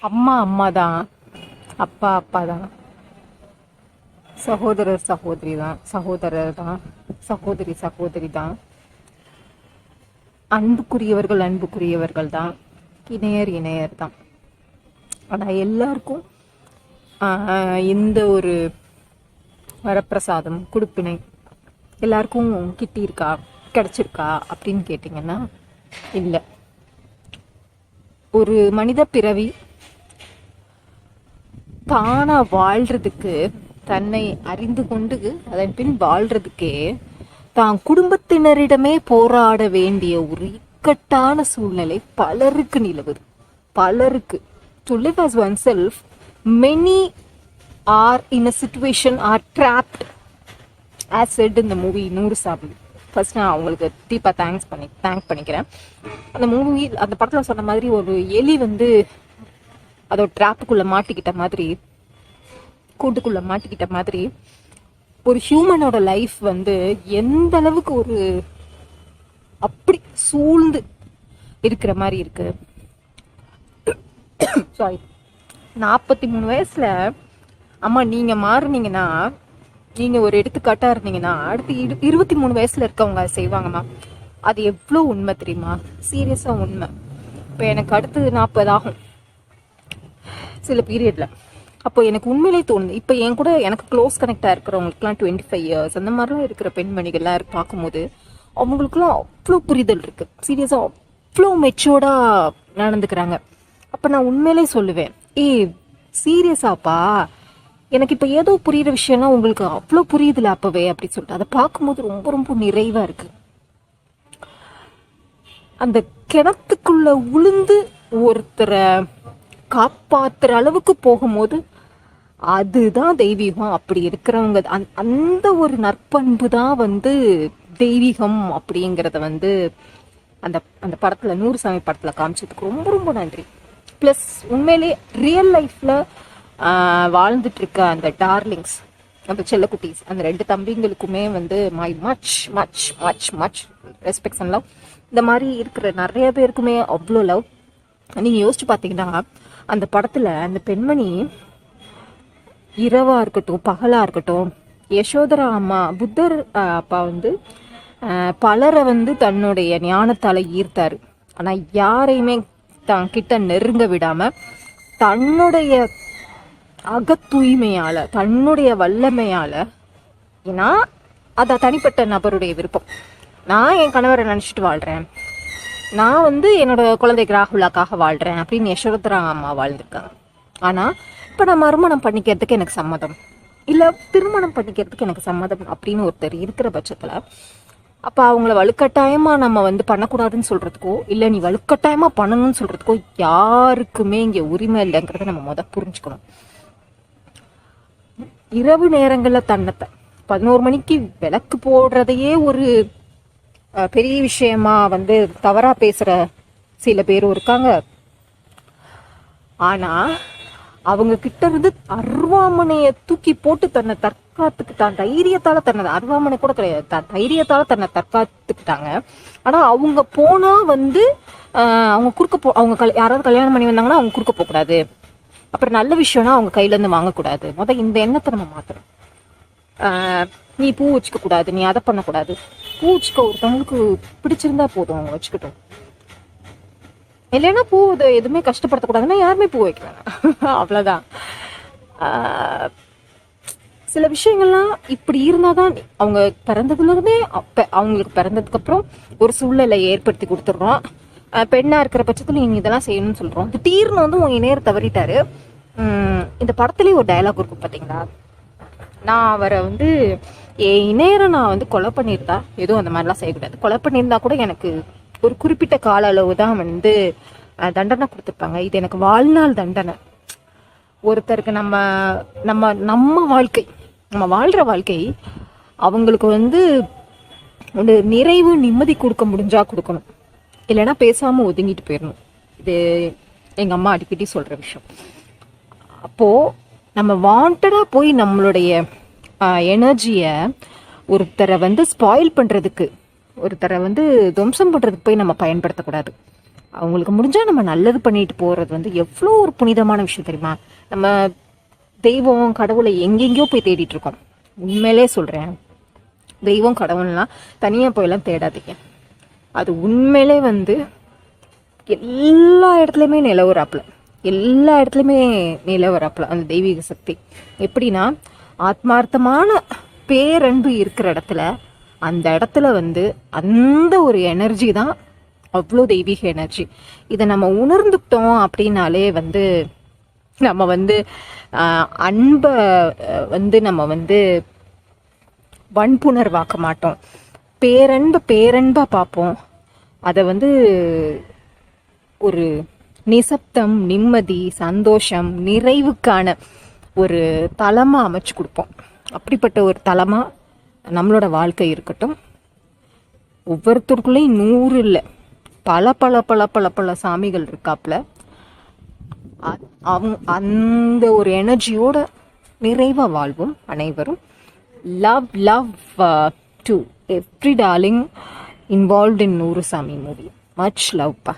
அம்மா அம்மா தான், அப்பா அப்பா தான், சகோதரர் சகோதரி தான், சகோதரர் தான், சகோதரி சகோதரி தான், அன்புக்குரியவர்கள் அன்புக்குரியவர்கள் தான், இணையர் இணையர் தான். ஆனால் எல்லாருக்கும் இந்த ஒரு வரப்பிரசாதம் கொடுப்பினை எல்லாருக்கும் கிட்டியிருக்கா, கிடைச்சிருக்கா அப்படின்னு கேட்டிங்கன்னா இல்லை. ஒரு மனித பிறவி தானா வாழ்றதுக்கு, தன்னை அறிந்து கொண்டு அதன் பின் வாழ்றதுக்கே தான் குடும்பத்தினரிடமே போராட வேண்டிய ஒரு இக்கட்டான சூழ்நிலை பலருக்கு நிலவுது. பலருக்கு to live as oneself, many are in a situation, are trapped, as said in the movie நூறு சாமி. ஃபர்ஸ்ட் நான் அவங்களுக்கு டீப்பாக தேங்க் பண்ணிக்கிறேன். அந்த மூவி, அந்த படத்தில் சொன்ன மாதிரி ஒரு எலி வந்து அதோட ட்ராப்புக்குள்ளே மாட்டிக்கிட்ட மாதிரி, கூட்டுக்குள்ளே மாட்டிக்கிட்ட மாதிரி ஒரு ஹியூமனோட லைஃப் வந்து எந்த அளவுக்கு ஒரு அப்படி சூழ்ந்து இருக்கிற மாதிரி இருக்கு. சாரி, 43 வயசுல அம்மா நீங்க மாறுனீங்கன்னா, நீங்க ஒரு எடுத்துக்காட்டா இருந்தீங்கன்னா அடுத்து 23 வயசுல இருக்கவங்க செய்வாங்கம்மா. அது எவ்வளோ உண்மை தெரியுமா? சீரியஸா உண்மை. இப்போ எனக்கு அடுத்து 40 ஆகும் சில பீரியட்ல. அப்போ எனக்கு உண்மையிலே தோணுது, இப்போ என் கூட எனக்கு க்ளோஸ் கனெக்டாக இருக்கிறவங்களுக்குலாம் 25 இயர்ஸ் அந்த மாதிரிலாம் இருக்கிற பெண்மணிகள்லாம் பார்க்கும்போது அவங்களுக்குலாம் அவ்வளோ புரிதல் இருக்கு. சீரியஸாக அவ்வளோ மெச்சோர்டாக நடந்துக்கிறாங்க. அப்போ நான் உண்மையிலே சொல்லுவேன், சீரியஸாப்பா எனக்கு இப்போ ஏதோ புரியுற விஷயம்னா உங்களுக்கு அவ்வளோ புரியுதுல அப்பவே அப்படின்னு சொல்லிட்டு அதை பார்க்கும்போது ரொம்ப ரொம்ப நிறைவாக இருக்கு. அந்த கிணத்துக்குள்ள உளுந்து ஒருத்தரை காப்பாத்துற அளவுக்கு போகும்போது அதுதான் தெய்வீகம். அப்படி இருக்கிறவங்க அந்த ஒரு நற்பண்பு தான் வந்து தெய்வீகம் அப்படிங்கிறத வந்து அந்த அந்த படத்துல, நூறு சாமி படத்துல காமிச்சதுக்கு ரொம்ப ரொம்ப நன்றி. ப்ளஸ் உண்மையிலே ரியல் லைஃப்ல வாழ்ந்துட்டு இருக்க அந்த டார்லிங்ஸ், அந்த செல்லக்குட்டீஸ், அந்த 2 தம்பிங்களுக்குமே வந்து my much much much much respects and love. இந்த மாதிரி இருக்கிற நிறைய பேருக்குமே அவ்வளோ லவ். நீங்க யோசிச்சு பார்த்தீங்கன்னா அந்த படத்துல அந்த பெண்மணி இரவா இருக்கட்டும் பகலா இருக்கட்டும், யசோதரா அம்மா, புத்தர் அப்பா வந்து பலரை வந்து தன்னுடைய ஞானத்தால ஈர்த்தாரு. ஆனா யாரையுமே தான் கிட்ட நெருங்க விடாம தன்னுடைய அகத்தூய்மையால, தன்னுடைய வல்லமையால, ஏன்னா அது தனிப்பட்ட நபருடைய விருப்பம். நான் என் கணவரை நினைச்சிட்டு வாழ்றேன், நான் வந்து என்னோட குழந்தைக்கு ராகுலாக்காக வாழ்றேன் அப்படின்னு யசோதரா அம்மா வாழ்ந்திருக்காங்க. ஆனா இப்ப நான் மறுமணம் பண்ணிக்கிறதுக்கு எனக்கு சம்மதம் இல்ல, திருமணம் பண்ணிக்கிறதுக்கு எனக்கு சம்மதம் அப்படின்னு ஒருத்தர் இருக்கிற பட்சத்துல, அப்ப அவங்கள வலுக்கட்டாயமா நம்ம வந்து பண்ணக்கூடாதுன்னு சொல்றதுக்கோ இல்ல நீ வலுக்கட்டாயமா பண்ணணும்னு சொல்றதுக்கோ யாருக்குமே இங்க உரிமை இல்லைங்கிறத நம்ம புரிஞ்சுக்கணும். இரவு நேரங்கள்ல தன்னத்தை 11 மணிக்கு விளக்கு போடுறதையே ஒரு பெரிய விஷயமா வந்து தவறா பேசுற சில பேரும் இருக்காங்க. ஆனா அவங்க கிட்ட இருந்து அருவாமனைய தூக்கி போட்டு தன்னை தற்காத்துக்கிட்டான் தைரியத்தால. அருவாமனை கூட கிடையாது, தைரியத்தால தன்னை தற்காத்துக்கிட்டாங்க. ஆனா அவங்க போனா வந்து அவங்க குறுக்க அவங்க யாராவது கல்யாணம் பண்ணி வந்தாங்கன்னா அவங்க குறுக்க போக கூடாது, அப்புறம் நல்ல விஷயம்னா அவங்க கையில இருந்து வாங்கக்கூடாது. இந்த எண்ணத்தை நம்ம மாத்தணும். நீ பூ வச்சுக்க கூடாது, நீ அதை பண்ணக்கூடாது. பூ வச்சுக்க ஒருத்தவங்களுக்கு பிடிச்சிருந்தா போதும், அவங்க வச்சுக்கிட்டோம். இல்லைன்னா பூ எதுவுமே கஷ்டப்படுத்தக்கூடாதுன்னா யாருமே பூ வைக்கிறாங்க. அவ்வளவுதான். சில விஷயங்கள்லாம் இப்படி இருந்தாதான் அவங்க பிறந்ததுல இருந்தே அவங்களுக்கு பிறந்ததுக்கு அப்புறம் ஒரு சூழ்நிலை ஏற்படுத்தி கொடுத்துடுறோம். பெண்ணா இருக்கிற பட்சத்துல நீங்க இதெல்லாம் செய்யணும்னு சொல்றோம். திடீர்னு வந்து உங்க இணையர் தவறிட்டாரு. இந்த படத்துலயே ஒரு டயலாக் இருக்கும் பாத்தீங்களா, நான் அவரை வந்து என் இணையரை நான் வந்து கொலை பண்ணியிருந்தா எதுவும் அந்த மாதிரிலாம் செய்யக்கூடாது, கொலை பண்ணியிருந்தா கூட எனக்கு ஒரு குறிப்பிட்ட கால அளவு தான் வந்து தண்டனை கொடுத்துருப்பாங்க, இது எனக்கு வாழ்நாள் தண்டனை. ஒருத்தருக்கு நம்ம நம்ம நம்ம வாழ்க்கை, நம்ம வாழ்ற வாழ்க்கை அவங்களுக்கு வந்து ஒரு நிறைவு நிம்மதி கொடுக்க முடிஞ்சா கொடுக்கணும், இல்லைன்னா பேசாம ஒதுங்கிட்டு போயிடணும். இது எங்க அம்மா அடிக்கடி சொல்ற விஷயம். அப்போ நம்ம வாண்டடா போய் நம்மளுடைய எனர்ஜிய ஒருத்தரை வந்து ஸ்பாயில் பண்றதுக்கு, ஒருத்தரை வந்து துவம்சம் பண்றதுக்கு போய் நம்ம பயன்படுத்தக்கூடாது. அவங்களுக்கு முடிஞ்சால் நம்ம நல்லது பண்ணிட்டு போகிறது வந்து எவ்வளோ ஒரு புனிதமான விஷயம் தெரியுமா? நம்ம தெய்வம் கடவுளை எங்கெங்கேயோ போய் தேடிட்டு இருக்கோம். உண்மையிலே சொல்கிறேன், தெய்வம் கடவுள்லாம் தனியாக போயெல்லாம் தேடாதீங்க. அது உண்மையிலே வந்து எல்லா இடத்துலையுமே நிலவராப்புல, எல்லா இடத்துலையுமே நிலவராப்புல அந்த தெய்வீக சக்தி. எப்படின்னா, ஆத்மார்த்தமான பேரன்பு இருக்கிற இடத்துல, அந்த இடத்துல வந்து அந்த ஒரு எனர்ஜி தான் அவ்வளோ தெய்வீக எனர்ஜி. இதை நம்ம உணர்ந்துட்டோம் அப்படின்னாலே வந்து நம்ம வந்து அன்பை வந்து நம்ம வந்து வன்புணர்வாக்க மாட்டோம். பேரன்பா பார்ப்போம். அதை வந்து ஒரு நிசப்தம், நிம்மதி, சந்தோஷம், நிறைவுக்கான ஒரு தலமாக அமைச்சு கொடுப்போம். அப்படிப்பட்ட ஒரு தலமாக நம்மளோட வாழ்க்கை இருக்கட்டும். ஒவ்வொருத்தருக்குள்ளேயும் 100 இல்லை, பல பல பல பல பல சாமிகள் இருக்காப்புல. அந்த ஒரு எனர்ஜியோட நிறைவாக வாழ்வோம் அனைவரும். Love to every darling involved இன் 100 சாமி மூவி. மச் லவ் பா.